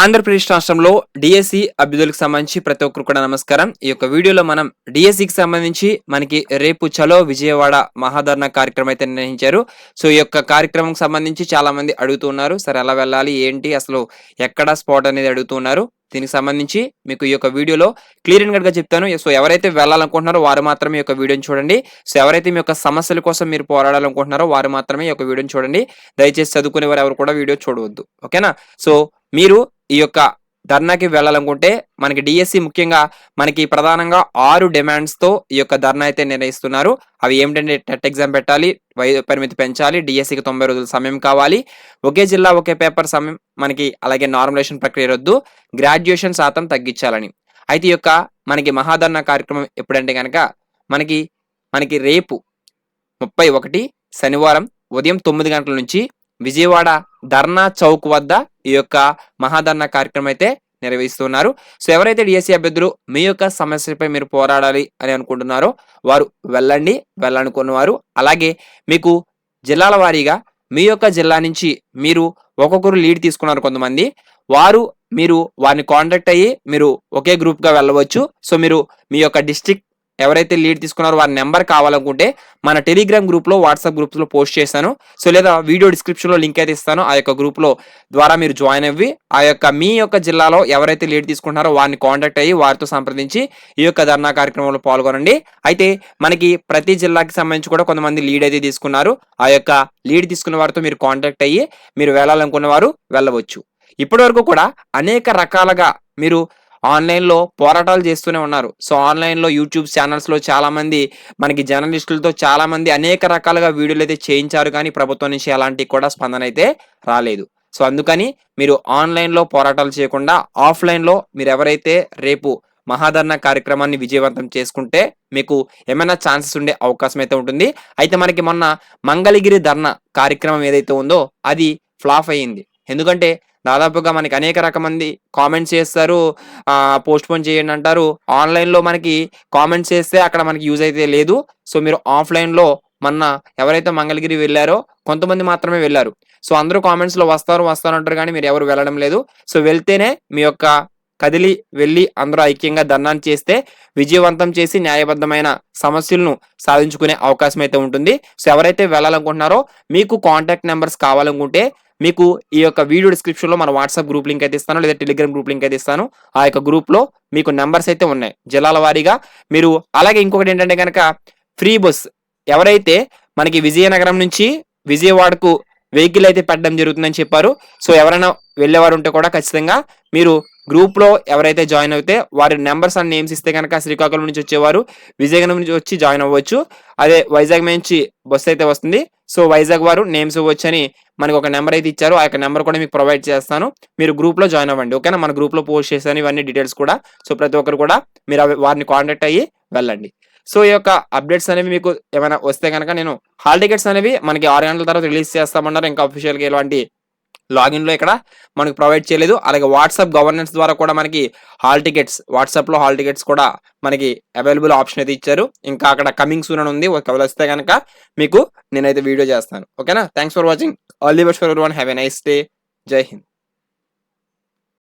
ఆంధ్రప్రదేశ్ రాష్ట్రంలో డిఎస్సి అభ్యర్థులకు సంబంధించి ప్రతి ఒక్కరు కూడా నమస్కారం. ఈ యొక్క వీడియోలో మనం డిఎస్సికి సంబంధించి మనకి రేపు చలో విజయవాడ మహాధరణ కార్యక్రమం అయితే నిర్వహించారు. సో ఈ యొక్క కార్యక్రమం సంబంధించి చాలా మంది అడుగుతూ ఉన్నారు. సరే ఎలా వెళ్ళాలి, ఏంటి, అసలు ఎక్కడ స్పాట్ అనేది అడుగుతూ ఉన్నారు. దీనికి సంబంధించి మీకు ఈ యొక్క వీడియోలో క్లియర్ అండ్ కట్ గా చెప్తాను. సో ఎవరైతే వెళ్ళాలనుకుంటున్నారో వారు మాత్రమే ఈ యొక్క వీడియోని చూడండి. సో ఎవరైతే మీ యొక్క సమస్యల కోసం మీరు పోరాడాలనుకుంటున్నారో వారు మాత్రమే ఈ యొక్క వీడియోని చూడండి. దయచేసి చదువుకునే వారు ఎవరు కూడా వీడియో చూడవద్దు. ఓకేనా? సో మీరు ఈ యొక్క ధర్నాకి వెళ్ళాలనుకుంటే మనకి డిఎస్సి ముఖ్యంగా మనకి ప్రధానంగా 6 డిమాండ్స్ తో ఈ యొక్క ధర్నా అయితే నిర్వహిస్తున్నారు. అవి ఏమిటంటే టెట్ ఎగ్జామ్ పెట్టాలి, వయో పరిమితి పెంచాలి, డిఎస్సికి 90 రోజుల సమయం కావాలి, ఒకే జిల్లా ఒకే పేపర్ సమయం మనకి, అలాగే నార్మలైజేషన్ ప్రక్రియ రద్దు, గ్రాడ్యుయేషన్ శాతం తగ్గించాలని. అయితే ఈ యొక్క మనకి మహాధర్నా కార్యక్రమం ఎప్పుడంటే కనుక మనకి రేపు 31 శనివారం ఉదయం 9 గంటల నుంచి విజయవాడ ధర్నా చౌక్ వద్ద ఈ యొక్క మహాధర్నా కార్యక్రమం అయితే నిర్వహిస్తున్నారు. సో ఎవరైతే డిఎస్సి అభ్యర్థులు మీ యొక్క సమస్యలపై మీరు పోరాడాలి అని అనుకుంటున్నారో వారు వెళ్ళండి. వెళ్ళాలనుకున్నవారు అలాగే మీకు జిల్లాల వారీగా మీ యొక్క జిల్లా నుంచి మీరు ఒక్కొక్కరు లీడ్ తీసుకున్నారు కొంతమంది, మీరు వారిని కాంటాక్ట్ అయ్యి మీరు ఒకే గ్రూప్ గా వెళ్ళవచ్చు. సో మీరు మీ యొక్క డిస్ట్రిక్ట్ ఎవరైతే లీడ్ తీసుకున్నారో వారి నెంబర్ కావాలనుకుంటే మన టెలిగ్రామ్ గ్రూప్ లో, వాట్సాప్ గ్రూప్స్ లో పోస్ట్ చేశాను. సో లేదా వీడియో డిస్క్రిప్షన్ లో లింక్ అయితే ఇస్తాను. ఆ యొక్క గ్రూప్ లో ద్వారా మీరు జాయిన్ అవ్వి మీ యొక్క జిల్లాలో ఎవరైతే లీడ్ తీసుకుంటున్నారో వారిని కాంటాక్ట్ అయ్యి వారితో సంప్రదించి ఈ యొక్క ధర్నా కార్యక్రమంలో పాల్గొనండి. అయితే మనకి ప్రతి జిల్లాకి సంబంధించి కూడా కొంతమంది లీడ్ అయితే తీసుకున్నారు. ఆ యొక్క లీడ్ తీసుకున్న వారితో మీరు కాంటాక్ట్ అయ్యి మీరు వెళ్ళాలనుకున్న వారు వెళ్ళవచ్చు. ఇప్పటి వరకు కూడా అనేక రకాలుగా మీరు ఆన్లైన్ లో పోరాటాలు చేస్తూనే ఉన్నారు. సో ఆన్లైన్ లో యూట్యూబ్ ఛానల్స్ లో చాలా మంది మనకి జర్నలిస్టులతో చాలా మంది అనేక రకాలుగా వీడియోలు అయితే చేయించారు, కానీ ప్రభుత్వం నుంచి ఎలాంటి కూడా స్పందన అయితే రాలేదు. సో అందుకని మీరు ఆన్లైన్ లో పోరాటాలు చేయకుండా ఆఫ్లైన్ లో మీరు ఎవరైతే రేపు మహాధర్నా కార్యక్రమాన్ని విజయవంతం చేసుకుంటే మీకు ఏమైనా ఛాన్సెస్ ఉండే అవకాశం అయితే ఉంటుంది. అయితే మనకి మొన్న మంగళగిరి ధర్నా కార్యక్రమం ఏదైతే ఉందో అది ఫ్లాప్ అయ్యింది. ఎందుకంటే దాదాపుగా మనకి అనేక రకమంది కామెంట్స్ చేస్తారు, పోస్ట్ పోన్ చేయండి అంటారు. ఆన్లైన్ లో మనకి కామెంట్స్ చేస్తే అక్కడ మనకి యూజ్ అయితే లేదు. సో మీరు ఆఫ్లైన్ లో మొన్న ఎవరైతే మంగళగిరి వెళ్ళారో కొంతమంది మాత్రమే వెళ్ళారు. సో అందరూ కామెంట్స్ లో వస్తారు అంటారు, కానీ మీరు ఎవరు వెళ్ళడం లేదు. సో వెళ్తేనే మీ యొక్క కదిలి వెళ్ళి అందరూ ఐక్యంగా ధర్నాన్ని చేస్తే విజయవంతం చేసి న్యాయబద్ధమైన సమస్యలను సాధించుకునే అవకాశం అయితే ఉంటుంది. సో ఎవరైతే వెళ్ళాలనుకుంటున్నారో మీకు కాంటాక్ట్ నెంబర్స్ కావాలనుకుంటే మీకు ఈ యొక్క వీడియో డిస్క్రిప్షన్ లో మన వాట్సాప్ గ్రూప్ లింక్ అయితే ఇస్తాను, లేదా టెలిగ్రామ్ గ్రూప్ లింక్ అయితే ఇస్తాను. ఆ యొక్క గ్రూప్ లో మీకు నెంబర్స్ అయితే ఉన్నాయి జిల్లాల వారీగా. మీరు అలాగే ఇంకొకటి ఏంటంటే కనుక ఫ్రీ బస్ ఎవరైతే మనకి విజయనగరం నుంచి విజయవాడకు వెహికల్ అయితే పెట్టడం జరుగుతుందని చెప్పారు. సో ఎవరైనా వెళ్ళేవారు ఉంటే కూడా ఖచ్చితంగా మీరు గ్రూప్ లో ఎవరైతే జాయిన్ అయితే వారి నెంబర్స్ అండ్ నేమ్స్ ఇస్తే కనుక శ్రీకాకుళం నుంచి వచ్చేవారు విజయనగరం నుంచి వచ్చి జాయిన్ అవ్వచ్చు. అదే వైజాగ్ నుంచి బస్సు అయితే వస్తుంది. సో వైజాగ్ వారు నేమ్స్ ఇవ్వచ్చు అని మనకు ఒక నెంబర్ అయితే ఇచ్చారు. ఆ యొక్క నెంబర్ కూడా మీకు ప్రొవైడ్ చేస్తాను. మీరు గ్రూప్ లో జాయిన్ అవ్వండి. ఓకేనా? మన గ్రూప్ లో పోస్ట్ చేశాను ఇవన్నీ డీటెయిల్స్ కూడా. సో ప్రతి ఒక్కరు కూడా మీరు వారిని కాంటాక్ట్ అయ్యి వెళ్ళండి. సో ఈ యొక్క అప్డేట్స్ అనేవి మీకు ఏమైనా వస్తే కనుక నేను హాల్ టికెట్స్ అనేవి మనకి 6 గంటల తర్వాత రిలీజ్ చేస్తామన్నారు. ఇంకా అఫీషియల్ గా ఎలాంటి లాగిన్ లో ఇక్కడ మనకు ప్రొవైడ్ చేయలేదు. అలాగే వాట్సాప్ గవర్నెన్స్ ద్వారా కూడా మనకి వాట్సాప్ లో హాల్ టికెట్స్ కూడా మనకి అవైలబుల్ ఆప్షన్ అయితే ఇచ్చారు. ఇంకా అక్కడ కమింగ్ సూన్ అని ఉంది. ఒకవేళ వస్తే కనుక మీకు నేనైతే వీడియో చేస్తాను. ఓకేనా? Thanks for watching. All the best for everyone. Have a nice day. జై హింద్.